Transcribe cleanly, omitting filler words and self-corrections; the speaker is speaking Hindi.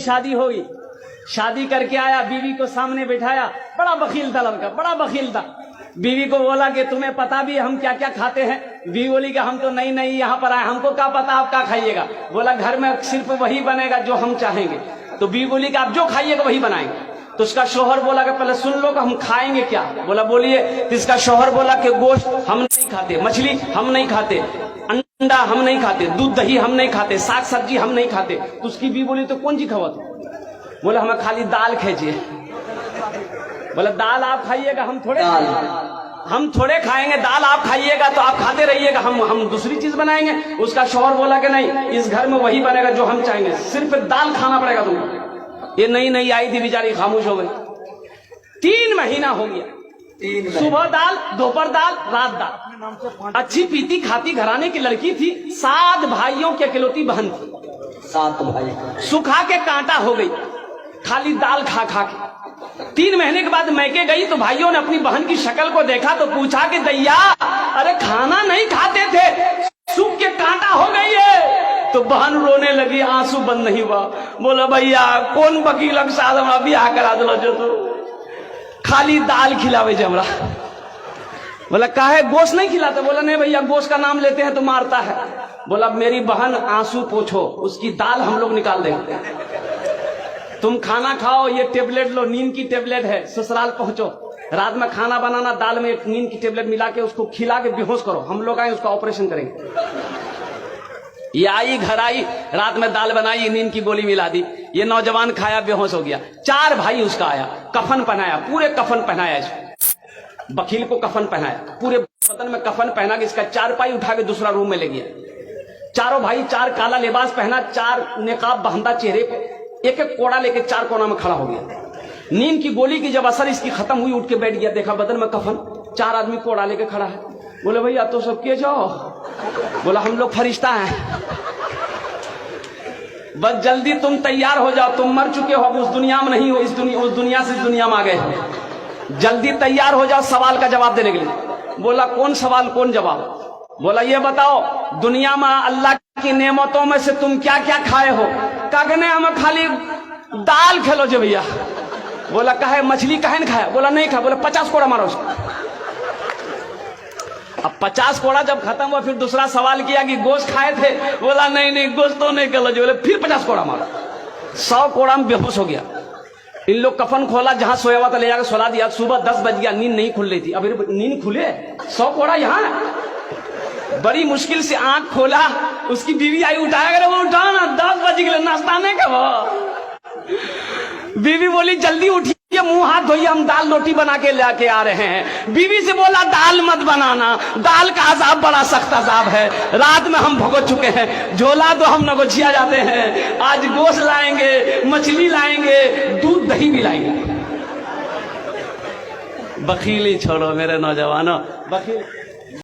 शादी हुई, शादी करके आया, बीवी को सामने बिठाया, बड़ा बखील था लड़का, बड़ा बखील था। बीवी को बोला कि तुम्हें पता भी हम क्या क्या खाते हैं? बीवी बोली कि हम तो नहीं नहीं यहाँ पर आए, हमको क्या पता आप क्या खाइएगा? बोला घर में सिर्फ वही बनेगा जो हम चाहेंगे। तो बीवी बोली कि आप जो खाइएगा वही बनाएंगे। तो उसका शौहर बोला कि पहले सुन लो कि हम खाएंगे क्या? बोला बोलिए। तो इसका शौहर बोला कि गोश्त हम नहीं खाते, मछली हम नहीं खाते, अंडा हम नहीं खाते, दूध दही हम नहीं खाते, साग सब्जी हम नहीं खाते। तो उसकी बीवी बोली तो कौन सी खावा तू? बोला हमें खाली दाल खींचिए। बोला दाल आप खाइएगा, हम थोड़े खाएंगे, दाल आप खाइएगा तो आप खाते रहिएगा, हम दूसरी चीज बनाएंगे। उसका शौहर बोला कि नहीं, इस घर में वही बनेगा जो हम चाहेंगे, सिर्फ दाल खाना पड़ेगा तुमको। ये नहीं आई थी, बेचारी खामोश हो गई। 3 महीना हो गया, सुबह दाल, दोपहर दाल, रात दाल। अच्छी पीती खाती घराने की लड़की थी, 7 भाइयों की अकेलौती बहन थी। 7 भाई सुखा के कांटा हो गई खाली दाल खा खा के। 3 महीने के बाद मैके गई तो भाइयों ने अपनी बहन की शक्ल को देखा तो पूछा कि दैया, अरे खाना नहीं खाते थे, सूख के कांटा हो गई है। तो बहन रोने लगी, आंसू बंद नहीं हुआ। बोला भैया कौन वकील के साथ हमरा बियाह करा दिलो जो तू खाली दाल खिलावे जे हमरा। बोला काहे गोश्त नहीं खिलाते? बोला नहीं भैया, गोश्त का नाम लेते हैं तो मारता है। बोला मेरी बहन आंसू पोछो, उसकी दाल हम लोग निकाल देंगे, तुम खाना खाओ, ये टेबलेट लो, नींद की टेबलेट है, ससुराल पहुंचो, रात में खाना बनाना, दाल में एक नींद की टेबलेट मिला के उसको खिला के बेहोश करो, हम लोग आए उसका ऑपरेशन करेंगे। ये आई, घर आई, रात में दाल बनाई, नींद की गोली मिला दी, ये नौजवान खाया, बेहोश हो गया। 4 भाई उसका आया, कफन पहनाया, पूरे कफन पहनाया इसको, वकील को कफन पहनाया, पूरे बदन में कफन पहना के इसका 4 पाई उठा के दूसरा रूम में ले गया। चारों भाई 4 काला लिबास पहना, 4 नेकाब बांधा चेहरे पे, एक एक कोड़ा लेके 4 कोना में खड़ा हो गया। नींद की गोली की जब असर इसकी खत्म हुई, उठ के बैठ गया, देखा बदन में कफन, 4 आदमी कोड़ा लेके खड़ा है। बोले भैया तो सब के जाओ? बोला हम लोग फरिश्ता हैं, बस जल्दी तुम तैयार हो जाओ, तुम मर चुके हो, अब उस दुनिया में नहीं हो, उस दुनिया से इस दुनिया में आ गए हो, जल्दी तैयार हो जाओ सवाल का जवाब देने के लिए। बोला कौन सवाल कौन जवाब? बोला ये बताओ दुनिया में अल्लाह की नेमतों में से तुम क्या क्या खाए हो? कहने हमें खाली दाल खेलो जो भैया। बोला कहे मछली कहे न खाया? बोला नहीं खाया। बोला 50 कोड़ा मारो उसको। अब 50 कोड़ा जब खत्म हुआ फिर दूसरा सवाल किया कि गोश्त खाए थे? बोला नहीं गोश्त तो नहीं खेलो जो। बोले फिर 50 कोड़ा मारो। 100 कोड़ा में बेहोश हो गया। इन लोग कफन खोला, जहां सोया हुआ था ले जाकर सुला दिया। सुबह 10 बज गया, नींद नहीं खुल रही थी। अभी नींद खुले, 100 कोड़ा यहाँ। बड़ी मुश्किल से आंख खोला, उसकी बीवी आई, उठाया करे, वो उठा ना, 10 बज गए, नाश्ता नहीं कब? बीवी बोली जल्दी उठिए, मुंह हाथ धोइए, हम दाल रोटी बना के लेके आ रहे हैं। बीवी से बोला दाल मत बनाना, दाल का अजाब बड़ा सख्त अजाब है, रात में हम भुगत चुके हैं, झोला तो हम नगोचिया जाते हैं, आज गोश्त लाएंगे, मछली लाएंगे, दूध दही भी लाएंगे। बखीली छोड़ो मेरे नौजवानों, बखील